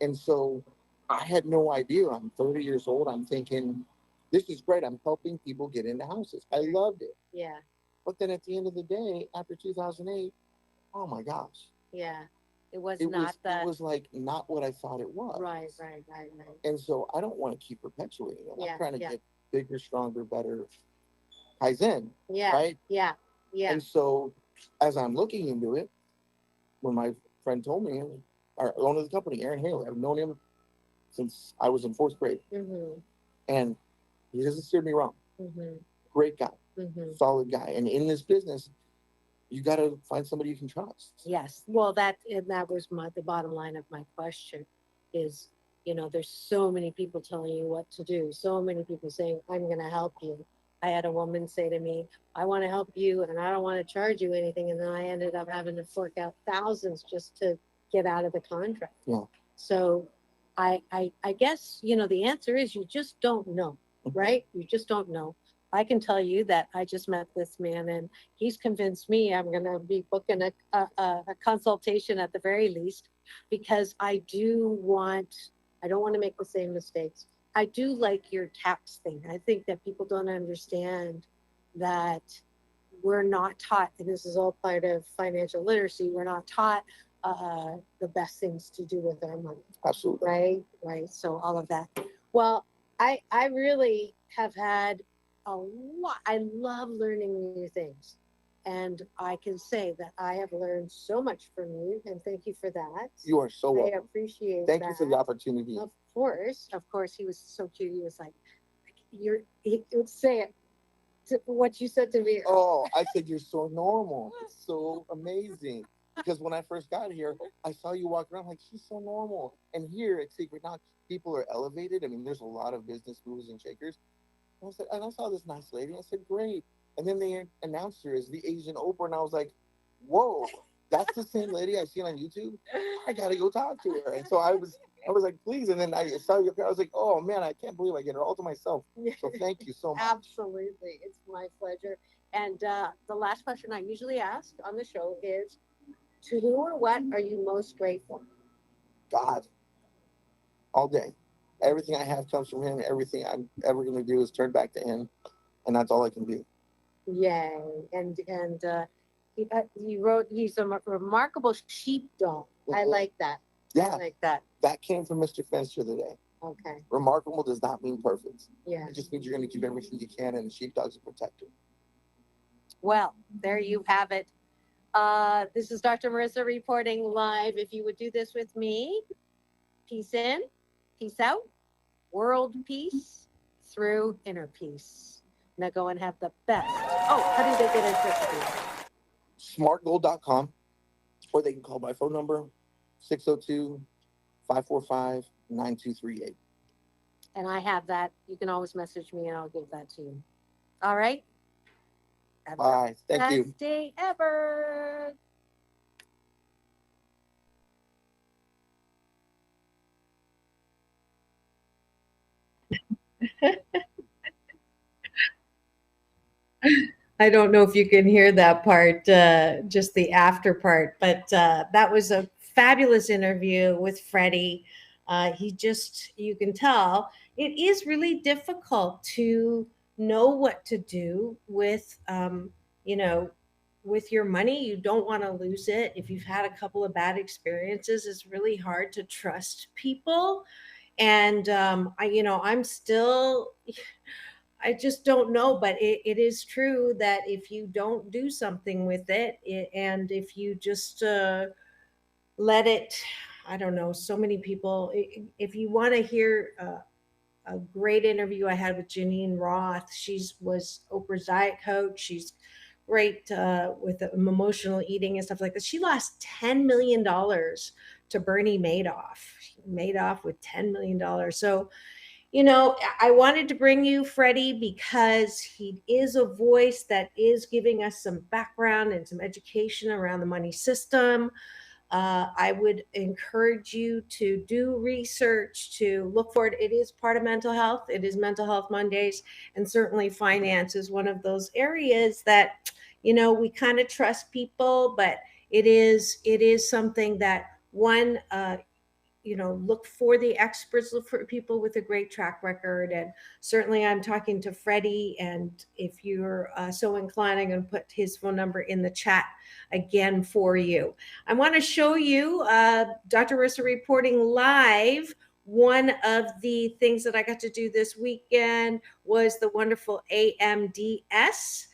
And so I had no idea. I'm 30 years old. I'm thinking, this is great. I'm helping people get into houses. I loved it. Yeah, But then at the end of the day, after 2008, oh my gosh, yeah. It was it not it was like not what I thought it was. right. And so I don't want to keep perpetuating it. Yeah, I'm trying to yeah. get bigger, stronger, better, Kaizen, Yeah, right? yeah, yeah. And so as I'm looking into it, when my friend told me, our owner of the company, Aaron Haley, I've known him since I was in fourth grade. Mm-hmm. And he doesn't steer me wrong. Mm-hmm. Great guy, Mm-hmm. solid guy. And in this business, you got to find somebody you can trust. Yes. Well, that was the bottom line of my question is, there's so many people telling you what to do. So many people saying, I'm going to help you. I had a woman say to me, I want to help you and I don't want to charge you anything. And then I ended up having to fork out thousands just to get out of the contract. Yeah. So I guess, the answer is you just don't know, right? You just don't know. I can tell you that I just met this man and he's convinced me I'm going to be booking a consultation at the very least, because I don't want to make the same mistakes. I do like your tax thing. I think that people don't understand that we're not taught, and this is all part of financial literacy, we're not taught the best things to do with our money. Absolutely. Right. So all of that. Well, I really have had a lot. I love learning new things. And I can say that I have learned so much from you, and thank you for that. You are so I welcome. appreciate Thank that. you for the opportunity. Of course. He was so cute. He was like, he would say it to what you said to me. Oh, I said, you're so normal. It's so amazing. Because when I first got here, I saw you walk around like, she's so normal. And here at Secret Knock, people are elevated. I mean, there's a lot of business movers and shakers. And I said, and I saw this nice lady. I said, great. And then they announced her as the Asian Oprah. And I was like, whoa, that's the same lady I seen on YouTube. I gotta go talk to her. And so I was like, please. And then I saw you. I was like, oh man, I can't believe I get it all to myself. So thank you so much. Absolutely. It's my pleasure. And the last question I usually ask on the show is, to who or what are you most grateful? God, all day. Everything I have comes from Him. Everything I'm ever going to do is turn back to Him, and that's all I can do. Yay. He wrote, he's a remarkable sheepdog. I like that. Yeah, I like that. that came from Mr. Fenster today. Okay. Remarkable does not mean perfect. Yeah. It just means you're going to keep everything you can, and the sheepdog's a protector. Well, there you have it. This is Dr. Marissa reporting live. If you would do this with me, peace in, peace out, world peace through inner peace. Now go and have the best. Oh, how do they get in touch with you? Smartgold.com, or they can call my phone number, 602-545-9238. And I have that. You can always message me and I'll give that to you. All right? Have the Bye. Thank you. best day ever. I don't know if you can hear that part, just the after part, but that was a fabulous interview with Freddie. You can tell it is really difficult to know what to do with, you know, with your money. You don't want to lose it. If you've had a couple of bad experiences, it's really hard to trust people. And I'm still I just don't know, but it is true that if you don't do something with and if you just let it, I don't know, so many people, if you want to hear a great interview I had with Janine Roth, was Oprah's diet coach. She's great with emotional eating and stuff like that. She lost $10 million to Bernie Madoff. Madoff with $10 million. So, I wanted to bring you Freddie because he is a voice that is giving us some background and some education around the money system. I would encourage you to do research, to look for it. It is part of mental health. It is Mental Health Mondays, and certainly finance is one of those areas that, we kind of trust people, but it is something that look for the experts, look for people with a great track record. And certainly I'm talking to Freddie, and if you're so inclined, I'm going to put his phone number in the chat again for you. I want to show you Dr. Marissa reporting live. One of the things that I got to do this weekend was the wonderful AMDS,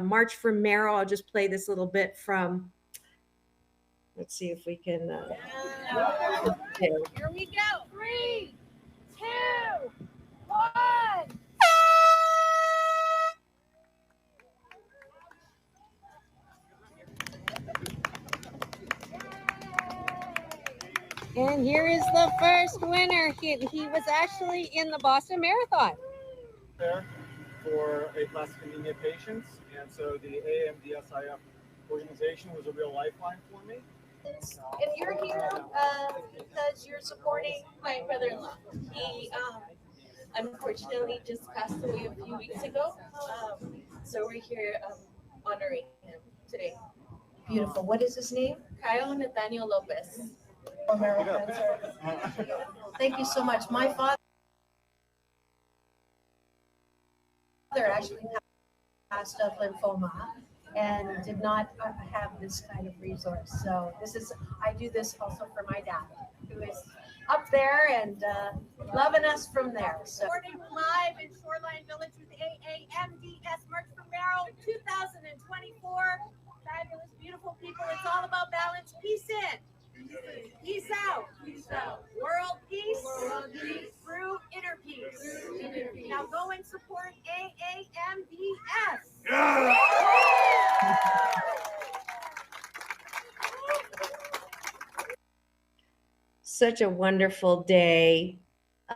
March for Merrill. I'll just play this little bit from. Let's see if we can. Here we go. 3, 2, 1. And here is the first winner. He was actually in the Boston Marathon. There for A-class anemia patients, and so the AMDSIF organization was a real lifeline for me. And you're here because you're supporting my brother-in-law. He unfortunately just passed away a few weeks ago. So we're here honoring him today. Beautiful. What is his name? Kyle Nathaniel Lopez. Thank you so much. My father actually passed of lymphoma and did not have this kind of resource. So I do this also for my dad, who is up there and loving us from there. So Reporting live in Shoreline Village with AAMDS March for Merrill 2024. Fabulous, beautiful people. It's all about balance. Peace in. Peace out. Peace out. World peace. World peace. Through inner peace. Through inner peace. Now go and support AAMDS. Yeah. such a wonderful day.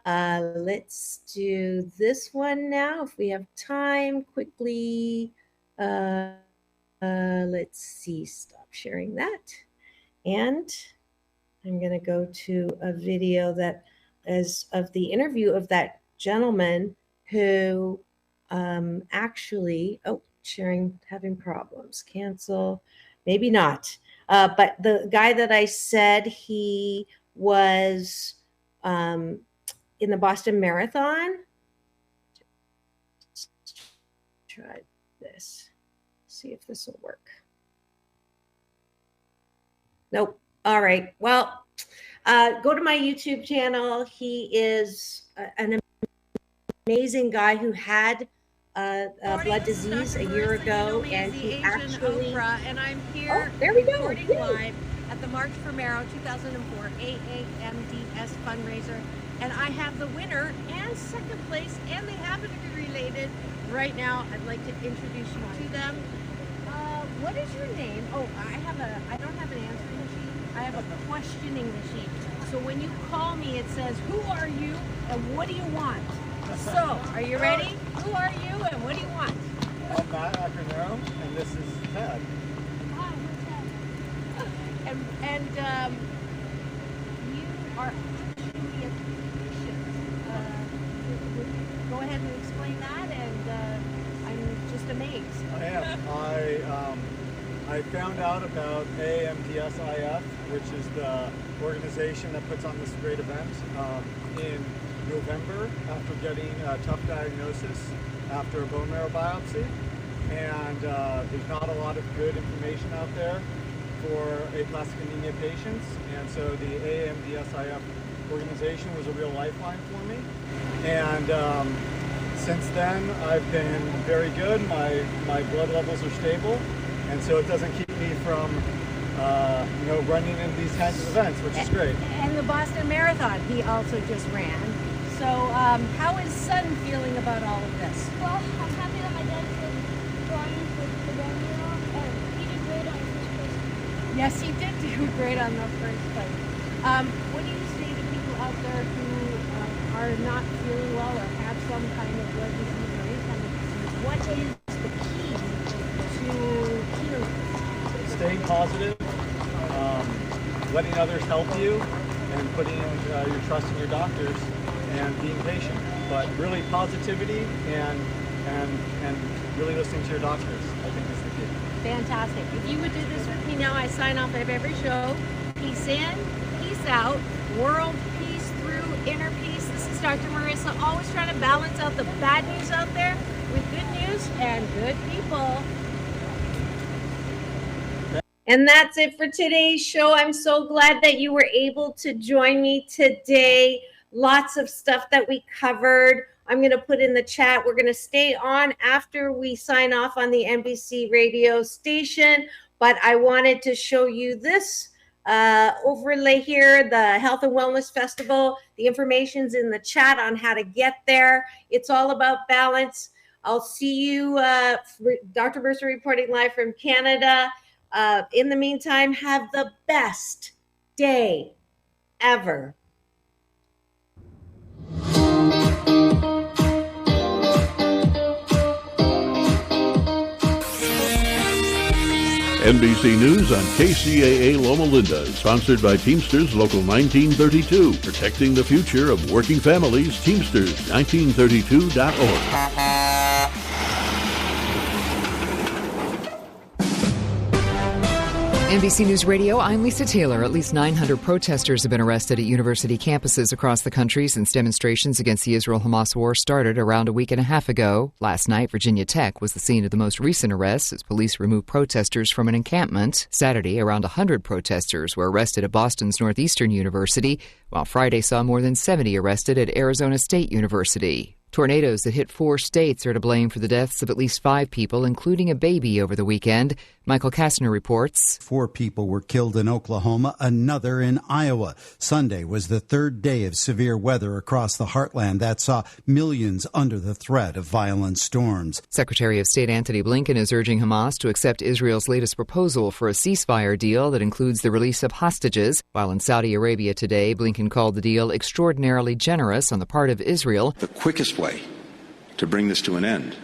Let's do this one now if we have time quickly. let's see, stop sharing that. And I'm going to go to a video that is of the interview of that gentleman who sharing, having problems, cancel, maybe not. But the guy that I said he was in the Boston Marathon. Let's try this. See if this will work. Nope. All right. Well, go to my YouTube channel. He is an amazing guy who had blood disease a year ago, and he actually. And I'm here there we go. Reporting live at the March for Marrow 2004 AAMDS fundraiser, and I have the winner and second place, and they happen to be related. Right now, I'd like to introduce you to them. What is your name? Oh, I don't have an answering machine. I have a questioning machine. So when you call me, it says, who are you and what do you want? So, are you ready? Who are you and what do you want? I'm Matt Acronero, and this is Ted. Hi, I'm Ted. And you are actually a patient. Go ahead and explain that, and I'm just amazed. I am. I found out about AAMDSIF, which is the organization that puts on this great event, in November after getting a tough diagnosis after a bone marrow biopsy. And there's not a lot of good information out there for aplastic anemia patients. And so the AAMDSIF organization was a real lifeline for me. And since then, I've been very good. My blood levels are stable. And so it doesn't keep me from, running in these kinds of events, which is great. And the Boston Marathon, he also just ran. So how is Son feeling about all of this? Well, I'm happy that my dad did drawing with the bone marrow, and he did great on the first place. Yes, he did do great on the first place. What do you say to people out there who are not feeling well or have some kind of blood disease or any kind of disease? What is the key to healing? Staying positive, letting others help you, and putting your trust in your doctors, and being patient. But really positivity and really listening to your doctors, I think is the key. Fantastic. If you would do this with me now, I sign off of every show. Peace in, peace out, world peace through inner peace. This is Dr. Marissa, always trying to balance out the bad news out there with good news and good people. And that's it for today's show. I'm so glad that you were able to join me today. Lots of stuff that we covered. I'm going to put in the chat. We're going to stay on after we sign off on the NBC radio station. But I wanted to show you this overlay here, the Health and Wellness Festival. The information's in the chat on how to get there. It's all about balance. I'll see you, Dr. Marissa reporting live from Canada. In the meantime, have the best day ever. NBC News on KCAA Loma Linda, sponsored by Teamsters Local 1932, protecting the future of working families. Teamsters1932.org. NBC News Radio, I'm Lisa Taylor. At least 900 protesters have been arrested at university campuses across the country since demonstrations against the Israel-Hamas war started around a week and a half ago. Last night, Virginia Tech was the scene of the most recent arrests as police removed protesters from an encampment. Saturday, around 100 protesters were arrested at Boston's Northeastern University, while Friday saw more than 70 arrested at Arizona State University. Tornadoes that hit 4 states are to blame for the deaths of at least 5 people, including a baby, over the weekend. Michael Kastner reports. 4 people were killed in Oklahoma, another in Iowa. Sunday was the 3rd day of severe weather across the heartland that saw millions under the threat of violent storms. Secretary of State Antony Blinken is urging Hamas to accept Israel's latest proposal for a ceasefire deal that includes the release of hostages. While in Saudi Arabia today, Blinken called the deal extraordinarily generous on the part of Israel. The quickest way to bring this to an end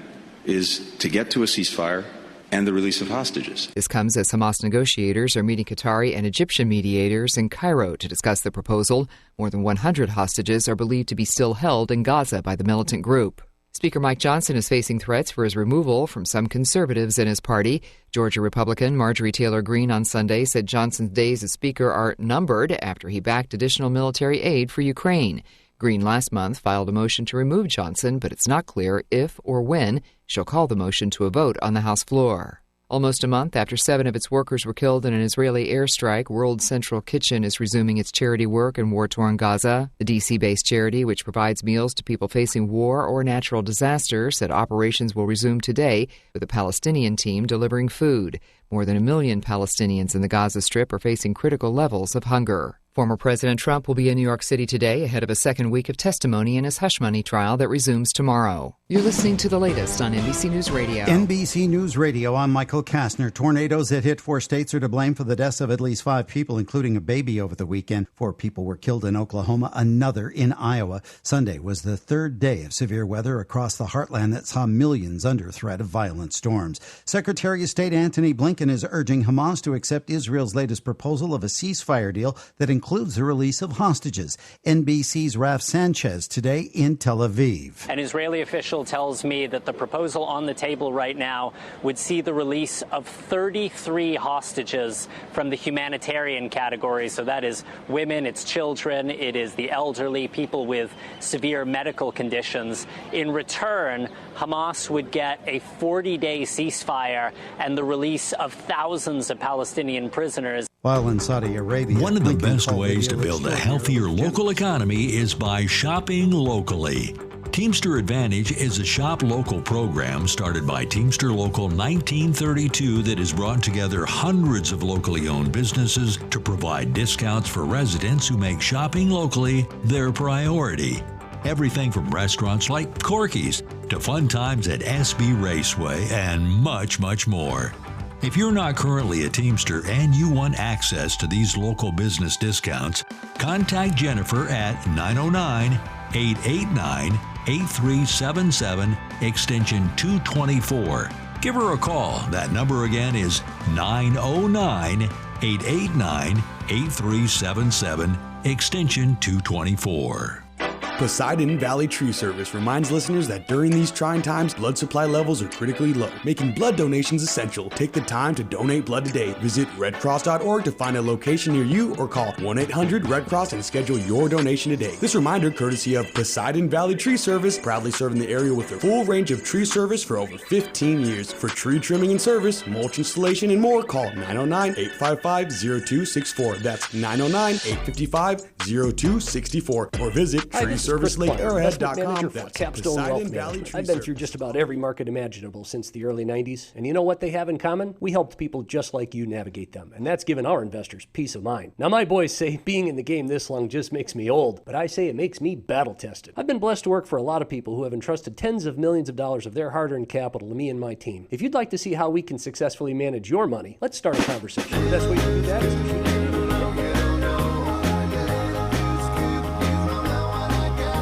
is to get to a ceasefire and the release of hostages. This comes as Hamas negotiators are meeting Qatari and Egyptian mediators in Cairo to discuss the proposal. More than 100 hostages are believed to be still held in Gaza by the militant group. Speaker Mike Johnson is facing threats for his removal from some conservatives in his party. Georgia Republican Marjorie Taylor Greene on Sunday said Johnson's days as Speaker are numbered after he backed additional military aid for Ukraine. Greene last month filed a motion to remove Johnson, but it's not clear if or when she'll call the motion to a vote on the House floor. Almost a month after 7 of its workers were killed in an Israeli airstrike, World Central Kitchen is resuming its charity work in war-torn Gaza. The D.C.-based charity, which provides meals to people facing war or natural disaster, said operations will resume today, with a Palestinian team delivering food. More than 1 million Palestinians in the Gaza Strip are facing critical levels of hunger. Former President Trump will be in New York City today ahead of a second week of testimony in his hush money trial that resumes tomorrow. You're listening to the latest on NBC News Radio. NBC News Radio, I'm Michael Kastner. Tornadoes that hit 4 states are to blame for the deaths of at least 5 people, including a baby over the weekend. 4 people were killed in Oklahoma, another in Iowa. Sunday was the 3rd day of severe weather across the heartland that saw millions under threat of violent storms. Secretary of State Antony Blinken is urging Hamas to accept Israel's latest proposal of a ceasefire deal that includes the release of hostages. NBC's Raf Sanchez today in Tel Aviv. An Israeli official tells me that the proposal on the table right now would see the release of 33 hostages from the humanitarian category. So that is women, it's children, it is the elderly, people with severe medical conditions. In return, Hamas would get a 40-day ceasefire and the release of thousands of Palestinian prisoners. While in Saudi Arabia, one of the best ways to build a healthier local economy is by shopping locally. Teamster Advantage is a shop local program started by Teamster Local 1932 that has brought together hundreds of locally owned businesses to provide discounts for residents who make shopping locally their priority. Everything from restaurants like Corky's to fun times at SB Raceway and much, much more. If you're not currently a Teamster and you want access to these local business discounts, contact Jennifer at 909-889-8377, extension 224. Give her a call. That number again is 909-889-8377, extension 224. Poseidon Valley Tree Service reminds listeners that during these trying times, blood supply levels are critically low, making blood donations essential. Take the time to donate blood today. Visit redcross.org to find a location near you or call 1-800-RED-CROSS and schedule your donation today. This reminder courtesy of Poseidon Valley Tree Service, proudly serving the area with a full range of tree service for over 15 years. For tree trimming and service, mulch installation, and more, call 909-855-0264. That's 909-855-0264. Or visit TreeServiceLakeArrowhead.com. I've been through just about every market imaginable since the early 90s, and you know what they have in common? We helped people just like you navigate them, and that's given our investors peace of mind. Now, my boys say being in the game this long just makes me old, but I say it makes me battle-tested. I've been blessed to work for a lot of people who have entrusted tens of millions of dollars of their hard-earned capital to me and my team. If you'd like to see how we can successfully manage your money, let's start a conversation. The best way to do that is to shoot an email.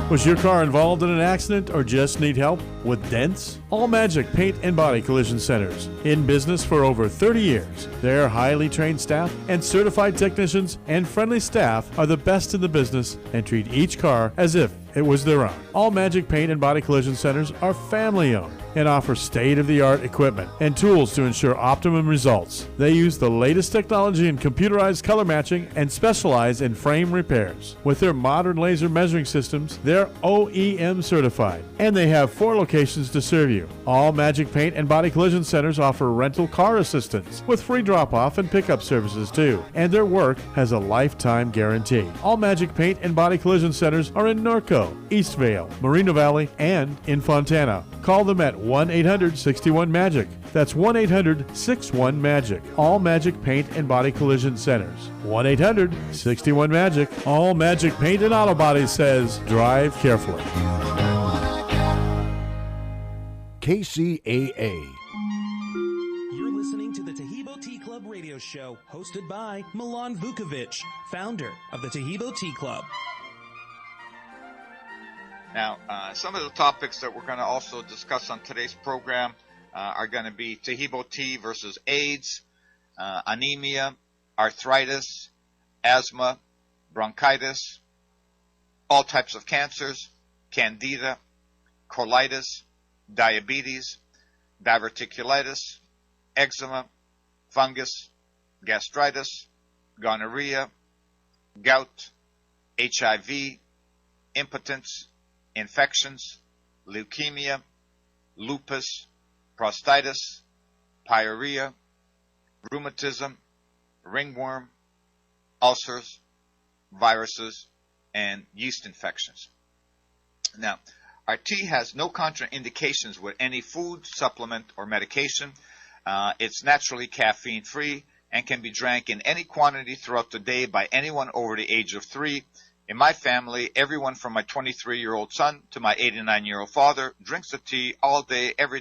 Was your car involved in an accident or just need help with dents? All Magic Paint and Body Collision Centers. In business for over 30 years. Their highly trained staff and certified technicians and friendly staff are the best in the business and treat each car as if it was their own. All Magic Paint and Body Collision Centers are family owned and offer state-of-the-art equipment and tools to ensure optimum results. They use the latest technology in computerized color matching and specialize in frame repairs. With their modern laser measuring systems, they're OEM certified, and they have 4 locations to serve you. All Magic Paint and Body Collision Centers offer rental car assistance with free drop-off and pickup services too, and their work has a lifetime guarantee. All Magic Paint and Body Collision Centers are in Norco, Eastvale, Moreno Valley, and in Fontana. Call them at 1-800-61-MAGIC. That's 1-800-61-MAGIC. All Magic Paint and Body Collision Centers. 1-800-61-MAGIC. All Magic Paint and Auto Body says, drive carefully. KCAA. You're listening to the Tahibo Tea Club radio show, hosted by Milan Vukovic, founder of the Tahibo Tea Club. Now, some of the topics that we're going to also discuss on today's program, are going to be Tahibo tea versus AIDS, anemia, arthritis, asthma, bronchitis, all types of cancers, candida, colitis, diabetes, diverticulitis, eczema, fungus, gastritis, gonorrhea, gout, HIV, impotence, infections, leukemia, lupus, prostatitis, pyorrhea, rheumatism, ringworm, ulcers, viruses, and yeast infections. Now, our tea has no contraindications with any food, supplement, or medication. It's naturally caffeine-free and can be drank in any quantity throughout the day by anyone over the age of 3. In my family, everyone from my 23-year-old son to my 89-year-old father drinks the tea all day, every